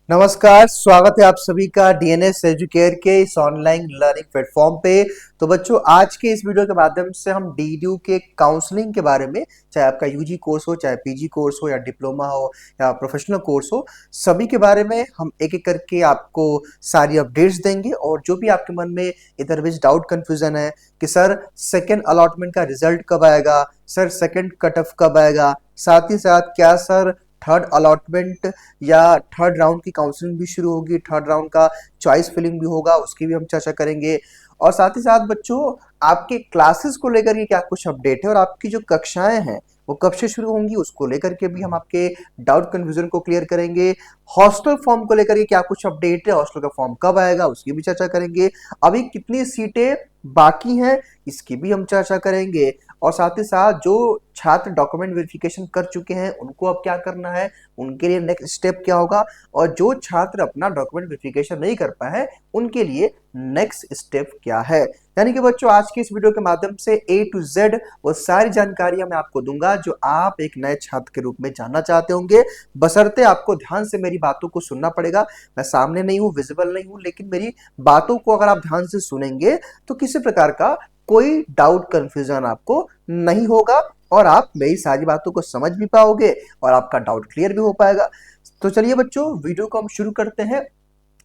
नमस्कार, स्वागत है आप सभी का डीएनएस एजुकेयर के इस ऑनलाइन लर्निंग प्लेटफॉर्म पे। तो बच्चों, आज के इस वीडियो के माध्यम से हम डीडीयू के काउंसलिंग के बारे में, चाहे आपका यूजी कोर्स हो, चाहे पीजी कोर्स हो, या डिप्लोमा हो, या प्रोफेशनल कोर्स हो, सभी के बारे में हम एक एक करके आपको सारी अपडेट्स देंगे। और जो भी आपके मन में इधर बीच डाउट कन्फ्यूजन है कि सर सेकेंड अलॉटमेंट का रिजल्ट कब आएगा, सर सेकेंड कट ऑफ कब आएगा, साथ ही साथ क्या सर थर्ड अलॉटमेंट या थर्ड राउंड की काउंसलिंग भी शुरू होगी, थर्ड राउंड का चॉइस फिलिंग भी होगा, उसकी भी हम चर्चा करेंगे। और साथ ही साथ बच्चों, आपके क्लासेस को लेकर के क्या कुछ अपडेट है और आपकी जो कक्षाएं हैं वो कब से शुरू होंगी, उसको लेकर के भी हम आपके डाउट कंफ्यूजन को क्लियर करेंगे। हॉस्टल फॉर्म को लेकर के क्या कुछ अपडेट है, हॉस्टल का फॉर्म कब आएगा उसकी भी चर्चा करेंगे। अभी कितनी सीटें बाकी हैं इसकी भी हम चर्चा करेंगे। और साथ ही साथ जो छात्र डॉक्यूमेंट वेरिफिकेशन कर चुके हैं उनको अब क्या करना है, उनके लिए नेक्स्ट स्टेप क्या होगा, और जो छात्र अपना डॉक्यूमेंट वेरिफिकेशन नहीं कर पाए हैं उनके लिए नेक्स्ट स्टेप क्या है। यानी कि बच्चों, आज की इस वीडियो के माध्यम से A to Z वो सारी जानकारियां मैं आपको दूंगा जो आप एक नए छात्र के रूप में जानना चाहते होंगे। बशर्ते आपको ध्यान से मेरी बातों को सुनना पड़ेगा। मैं सामने नहीं हूं, विजिबल नहीं हूं, लेकिन मेरी बातों को अगर आप ध्यान से सुनेंगे तो किसी प्रकार का कोई डाउट कंफ्यूजन आपको नहीं होगा और आप मेरी सारी बातों को समझ भी पाओगे और आपका डाउट क्लियर भी हो पाएगा। तो चलिए बच्चों, वीडियो को हम शुरू करते हैं।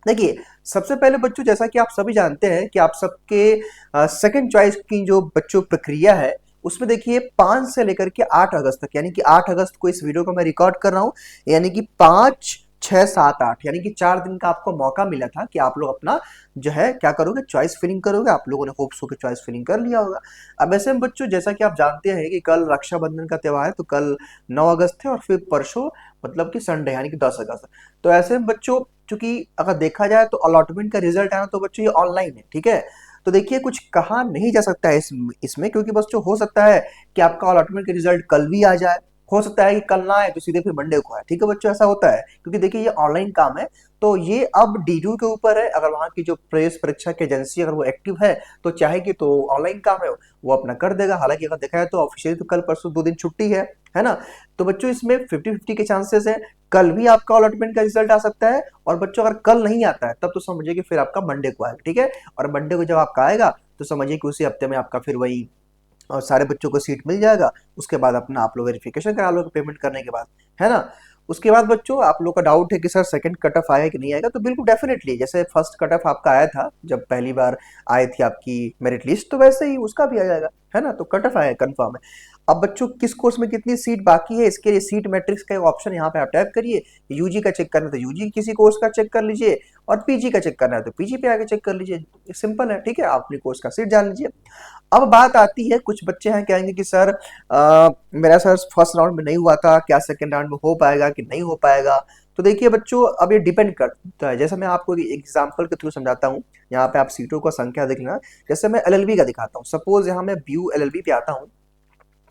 देखिए, सबसे पहले बच्चों, जैसा कि आप सभी जानते हैं कि आप सबके सेकंड चॉइस की जो बच्चों प्रक्रिया है उसमें देखिए 5 से लेकर के 8 अगस्त तक, यानी कि 8 अगस्त को इस वीडियो को मैं रिकॉर्ड कर रहा हूं, यानी कि 5, 6, 7, 8 यानी कि 4 दिन का आपको मौका मिला था कि आप लोग अपना जो है क्या करोगे, चॉइस फिलिंग करोगे। आप लोगों ने होप्स हो के चॉइस फिलिंग कर लिया होगा। अब ऐसे में बच्चों, जैसा कि आप जानते हैं कि कल रक्षाबंधन का त्यौहार है, तो कल 9 अगस्त है और फिर परसों मतलब कि संडे यानी कि 10 अगस्त। तो ऐसे में बच्चों, चूंकि अगर देखा जाए तो अलॉटमेंट का रिजल्ट आना तो बच्चों ये ऑनलाइन है, ठीक है। तो देखिए, कुछ कहा नहीं जा सकता है इसमें, क्योंकि बच्चों हो सकता है कि आपका अलॉटमेंट का रिजल्ट कल भी आ जाए, हो सकता है कि कल ना आए तो सीधे फिर मंडे को आए, ठीक है बच्चों, ऐसा होता है क्योंकि देखिए ये ऑनलाइन काम है। तो ये अब डीडीयू के ऊपर है, अगर वहां की जो प्रेस परीक्षा की एजेंसी अगर वो एक्टिव है तो चाहेगी तो ऑनलाइन काम है वो अपना कर देगा। हालांकि अगर देखा जाए तो ऑफिशियली तो कल परसों 2 दिन छुट्टी है ना। तो बच्चों, इसमें 50-50 के चांसेस है, कल भी आपका अलॉटमेंट का रिजल्ट आ सकता है। और बच्चों, अगर कल नहीं आता है तब तो समझिए कि फिर आपका मंडे को आएगा, ठीक है। और मंडे को जब आपका आएगा तो समझिए कि उसी हफ्ते में आपका फिर वही और सारे बच्चों को सीट मिल जाएगा। उसके बाद अपना आप लोग वेरिफिकेशन करा लोगे पेमेंट करने के बाद, है ना। उसके बाद बच्चों, आप लोग का डाउट है कि सर सेकंड कट ऑफ आएगा कि नहीं आएगा, तो बिल्कुल डेफिनेटली जैसे फर्स्ट कट ऑफ आपका आया था जब पहली बार आई थी आपकी मेरिट लिस्ट, तो वैसे ही उसका भी आ जाएगा, है ना। तो कट ऑफ आया कंफर्म है। अब बच्चों, किस कोर्स में कितनी सीट बाकी है इसके लिए सीट मैट्रिक्स का एक ऑप्शन यहाँ पे आप टैप करिए। यूजी का चेक करना है तो यूजी किसी कोर्स का चेक कर लीजिए, और पीजी का चेक करना है तो पीजी पे आके चेक कर लीजिए। सिंपल है, ठीक है। आप अपने कोर्स का सीट जान लीजिए। अब बात आती है, कुछ बच्चे हैं कहेंगे कि सर मेरा सर फर्स्ट राउंड में नहीं हुआ था, क्या सेकंड राउंड में हो पाएगा कि नहीं हो पाएगा। तो देखिए बच्चों, अब ये डिपेंड करता है। जैसे मैं आपको एक एग्जांपल के थ्रू समझाता हूँ। यहाँ पे आप सीटों का संख्या देख लेना। जैसे मैं एलएलबी का दिखाता हूँ, सपोज यहाँ मैं व्यू एलएलबी पे आता हूँ,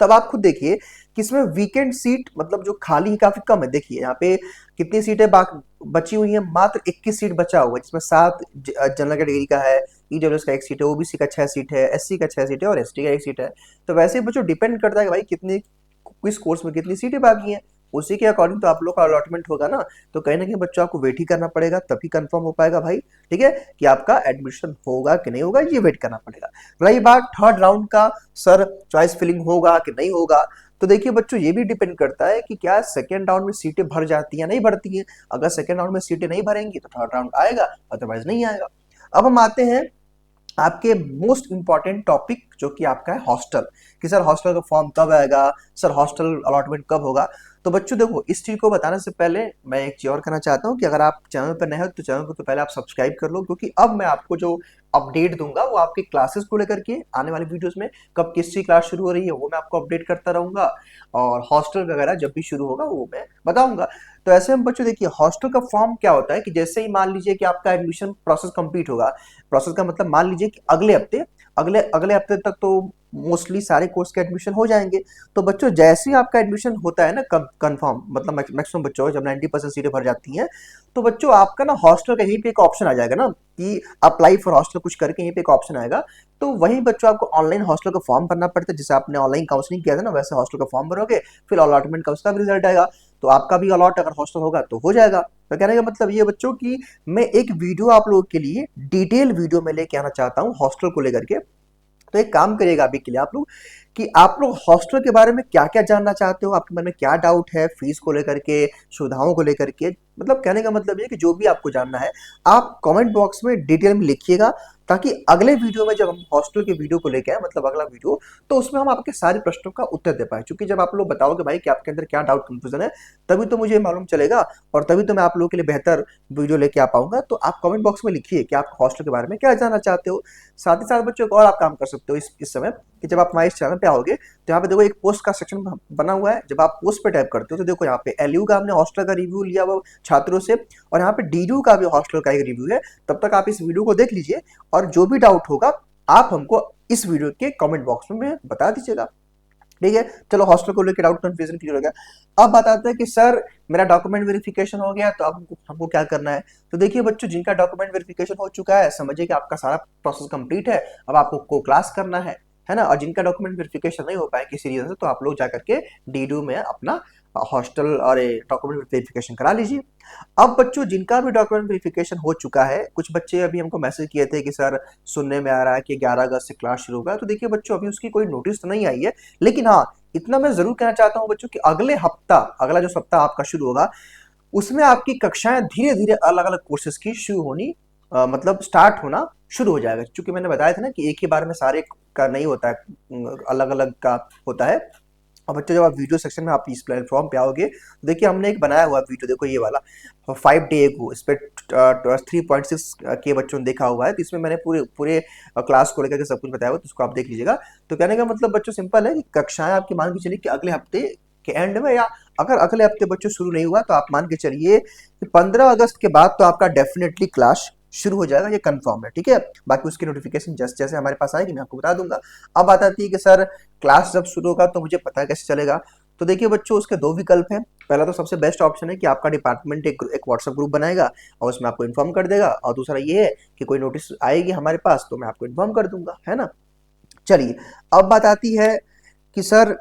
तब आप खुद देखिए कि इसमें वीकेंड सीट मतलब जो खाली काफी कम है। देखिए यहाँ पे कितनी सीटें बची हुई हैं, मात्र 21 सीट बचा हुआ है, जिसमें 7 जनरल कैटेगरी का है, ईडब्ल्यूएस का 1 सीट है, ओबीसी का 6 सीट है, एससी का 6 सीट है और एसटी का 1 सीट है। तो वैसे ही बच्चों डिपेंड करता है कि भाई कितनी किस कोर्स में कितनी सीटें बाकी हैं, उसी के अकॉर्डिंग तो आप लोग का अलॉटमेंट होगा ना। तो कहीं ना कहीं बच्चों आपको वेट ही करना पड़ेगा, तभी कंफर्म हो पाएगा भाई, ठीक है, कि आपका एडमिशन होगा कि नहीं होगा, ये वेट करना पड़ेगा। रही बात थर्ड राउंड का, सर चॉइस फिलिंग होगा कि नहीं होगा, तो देखिए बच्चों, ये भी डिपेंड करता है कि क्या सेकेंड राउंड में सीटें भर जाती हैं नहीं भरती हैं। अगर सेकेंड राउंड में सीटें नहीं भरेंगी तो थर्ड राउंड आएगा, अदरवाइज नहीं आएगा। अब हम आते हैं आपके मोस्ट इंपॉर्टेंट टॉपिक, जो कि आपका है हॉस्टल, कि सर हॉस्टल का फॉर्म कब आएगा, सर हॉस्टल अलॉटमेंट कब होगा। तो बच्चों देखो, इस चीज को बताने से पहले मैं एक चीज और कहना चाहता हूँ कि अगर आप चैनल पर नए हो तो चैनल को तो पहले आप सब्सक्राइब कर लो, क्योंकि अब मैं आपको जो अपडेट दूंगा वो आपके क्लासेस को लेकर के आने वाली वीडियोस में, कब किसकी क्लास शुरू हो रही है वो मैं आपको अपडेट करता रहूंगा, और हॉस्टल वगैरह जब भी शुरू होगा वो मैं बताऊंगा। तो ऐसे में बच्चों देखिए, हॉस्टल का फॉर्म क्या होता है कि जैसे ही मान लीजिए कि आपका एडमिशन प्रोसेस कंप्लीट होगा, प्रोसेस का मतलब मान लीजिए कि अगले हफ्ते, अगले अगले हफ्ते तक तो मोस्टली सारे कोर्स के एडमिशन हो जाएंगे। तो बच्चों, जैसे ही आपका एडमिशन होता है ना कंफर्म, मतलब मैक्सिमम बच्चों जब 90% सीटें भर जाती हैं, तो बच्चों आपका ना हॉस्टल का यहीं पे एक ऑप्शन आ जाएगा ना कि अप्लाई फॉर हॉस्टल कुछ करके यहीं पे एक ऑप्शन आएगा। तो वहीं बच्चों आपको ऑनलाइन हॉस्टल का फॉर्म भरना पड़ता है, जैसे आपने ऑनलाइन काउंसलिंग किया था ना, वैसे हॉस्टल का फॉर्म भरोगे, फिर अलॉटमेंट का उसका भी रिजल्ट आएगा। तो आपका भी अलॉट अगर हॉस्टल होगा तो हो जाएगा, तो कहने का मतलब ये बच्चों कि मैं एक वीडियो आप लोगों के लिए डिटेल वीडियो में लेके आना चाहता हूँ हॉस्टल को लेकर के। तो एक काम करिएगा अभी के लिए आप लोग कि आप लोग हॉस्टल के बारे में क्या-क्या जानना चाहते हो, आपके मन में क्या डाउट है फीस को लेकर के, सुविधाओं को लेकर के। मतलब कहने का मतलब ये है कि जो भी आपको जानना है, आप कमेंट बॉक्स में डिटेल में लिखिएगा, ताकि अगले वीडियो में जब हम हॉस्टल के वीडियो को लेके आएँ, मतलब अगला वीडियो, तो उसमें हम आपके सारे प्रश्नों का उत्तर दे पाएँ। क्योंकि जब आप लोग बताओगे भाई कि आपके अंदर क्या डाउट कन्फ्यूज़न है, तभी तो मुझे मालूम चलेगा और तभी तो मैं आप लोगों के लिए बेहतर वीडियो लेके आ पाऊँगा। तो आप कमेंट बॉक्स में लिखिए कि आप हॉस्टल के बारे में क्या जानना चाहते हो। साथ ही साथ बच्चों एक और आप काम कर सकते हो इस समय कि जब आप हमारे इस चैनल पे आओगे तो यहाँ पे देखो एक पोस्ट का सेक्शन बना हुआ है। जब आप पोस्ट पे टाइप करते हो तो देखो यहाँ पे एलयू का हमने हॉस्टल का रिव्यू लिया हुआ छात्रों से, और यहाँ पे डीयू का भी हॉस्टल का एक रिव्यू है। तब तक आप इस वीडियो को देख लीजिए और जो भी डाउट होगा आप हमको इस वीडियो के कमेंट बॉक्स में बता दीजिएगा। ठीक है, चलो हॉस्टल को लेकर डाउट कन्फ्यूजन क्लियर हो गया। अब बात आता है कि सर मेरा डॉक्यूमेंट वेरिफिकेशन हो गया तो अब हमको क्या करना है। तो देखिए बच्चों, जिनका डॉक्यूमेंट वेरिफिकेशन हो चुका है समझिए कि आपका सारा प्रोसेस कंप्लीट है। अब आपको को क्लास करना है ना। और जिनका डॉक्यूमेंट वेरिफिकेशन नहीं हो पाया किसी रीजन से, तो आप लोग जाकर के डीडू में अपना हॉस्टल और डॉक्यूमेंट वेरिफिकेशन करा लीजिए। अब बच्चों जिनका भी डॉक्यूमेंट वेरिफिकेशन हो चुका है, कुछ बच्चे अभी हमको मैसेज किए थे कि सर सुनने में आ रहा है कि 11 अगस्त से क्लास शुरू होगा। तो देखिए बच्चों, अभी उसकी कोई नोटिस तो नहीं आई है, लेकिन हाँ इतना मैं जरूर कहना चाहता हूँ बच्चों कि अगले हफ्ता, अगला जो सप्ताह आपका शुरू होगा, उसमें आपकी कक्षाएं धीरे धीरे अलग अलग कोर्सेज की शुरू होनी, मतलब स्टार्ट होना शुरू हो जाएगा। क्योंकि मैंने बताया था ना कि एक ही बार में सारे का नहीं होता है, अलग अलग का होता है। और बच्चों जब आप वीडियो सेक्शन में आप इस प्लेटफॉर्म पे आओगे तो देखिए हमने एक बनाया हुआ वीडियो, देखो ये वाला 5 डे को, इस पे 3.6 के बच्चों ने देखा हुआ है। तो इसमें मैंने पूरे पूरे क्लास को लेकर के सब कुछ बताया हुआ, तो उसको आप देख लीजिएगा। तो कहने का मतलब बच्चों सिंपल है कि कक्षाएं आपकी मान के चलिए कि अगले हफ्ते के एंड में, या अगर अगले हफ्ते बच्चों शुरू नहीं हुआ तो आप मान के चलिए कि 15 अगस्त के बाद तो आपका डेफिनेटली क्लास शुरू हो जाएगा, ये कंफर्म है। ठीक है, बाकी उसकी नोटिफिकेशन जैसे जैसे हमारे पास आएगी मैं आपको बता दूंगा। अब बात आती है कि सर क्लास जब शुरू होगा तो मुझे पता कैसे चलेगा। तो देखिए बच्चों, उसके दो विकल्प हैं। पहला तो सबसे बेस्ट ऑप्शन है कि आपका डिपार्टमेंट एक व्हाट्सएप ग्रुप बनाएगा और उसमें आपको इन्फॉर्म कर देगा, और दूसरा ये है कि कोई नोटिस आएगी हमारे पास तो मैं आपको इन्फॉर्म कर दूंगा, है ना। चलिए, अब बात आती है कि सर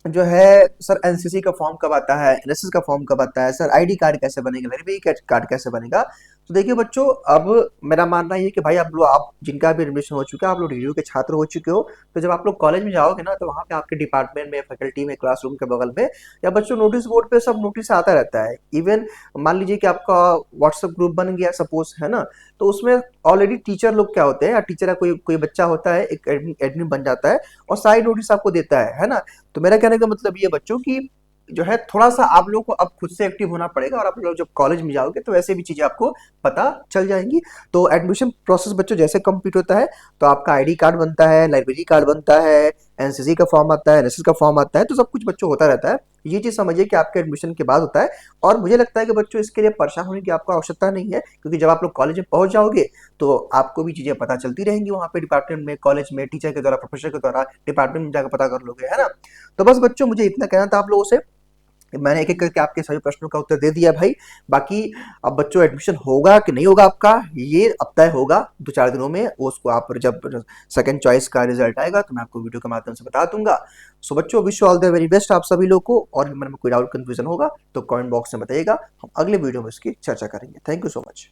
जो है, सर एनसीसी का फॉर्म कब आता है, एनएसएस का फॉर्म कब आता है, सर आईडी कार्ड कैसे बनेगा, वेरिफिकेशन कार्ड कैसे बनेगा। तो देखिए बच्चों, अब मेरा मानना ये है कि भाई आप जिनका भी एडमिशन हो चुका है, आप लोग डीयू के छात्र हो चुके हो, तो जब आप लोग कॉलेज में जाओगे ना तो वहाँ पे आपके डिपार्टमेंट में, फैकल्टी में, क्लासरूम के बगल में, या बच्चों नोटिस बोर्ड पे सब नोटिस आता रहता है। इवन मान लीजिए कि आपका व्हाट्सएप ग्रुप बन गया सपोज, है ना, तो उसमें ऑलरेडी टीचर लोग क्या होते हैं, या टीचर का कोई कोई बच्चा होता है, एक एडमिन बन जाता है और सारी नोटिस आपको देता है ना। तो मेरा कहने का मतलब ये बच्चों की जो है, थोड़ा सा आप लोगों को अब खुद से एक्टिव होना पड़ेगा, और आप लोग जब कॉलेज में जाओगे तो वैसे भी चीजें आपको पता चल जाएंगी। तो एडमिशन प्रोसेस बच्चों जैसे कंप्लीट होता है तो आपका आईडी कार्ड बनता है, लाइब्रेरी कार्ड बनता है, एनसीसी का फॉर्म आता है, एनएसएस का फॉर्म आता है, तो सब कुछ बच्चों होता रहता है। ये चीज समझिए कि आपके एडमिशन के बाद होता है। और मुझे लगता है कि बच्चों इसके लिए परेशान होने की आपको आवश्यकता नहीं है, क्योंकि जब आप लोग कॉलेज में पहुंच जाओगे तो आपको भी चीजें पता चलती रहेंगी वहां पे डिपार्टमेंट में, कॉलेज में, टीचर के द्वारा, प्रोफेसर के द्वारा, डिपार्टमेंट में जाकर पता कर लोगे, है ना। तो बस बच्चों, मुझे इतना कहना था आप लोगों से। मैंने एक एक करके आपके सभी प्रश्नों का उत्तर दे दिया भाई। बाकी अब बच्चों एडमिशन होगा कि नहीं होगा आपका, ये अब तय होगा 2-4 दिनों में। उसको आप जब सेकंड चॉइस का रिजल्ट आएगा तो मैं आपको वीडियो के माध्यम से बता दूंगा। सो बच्चों, wish you all the very best आप सभी लोग को। और भी मन में कोई डाउट कंफ्यूजन होगा तो कमेंट बॉक्स में बताइएगा, हम अगले वीडियो में इसकी चर्चा करेंगे। Thank you so much.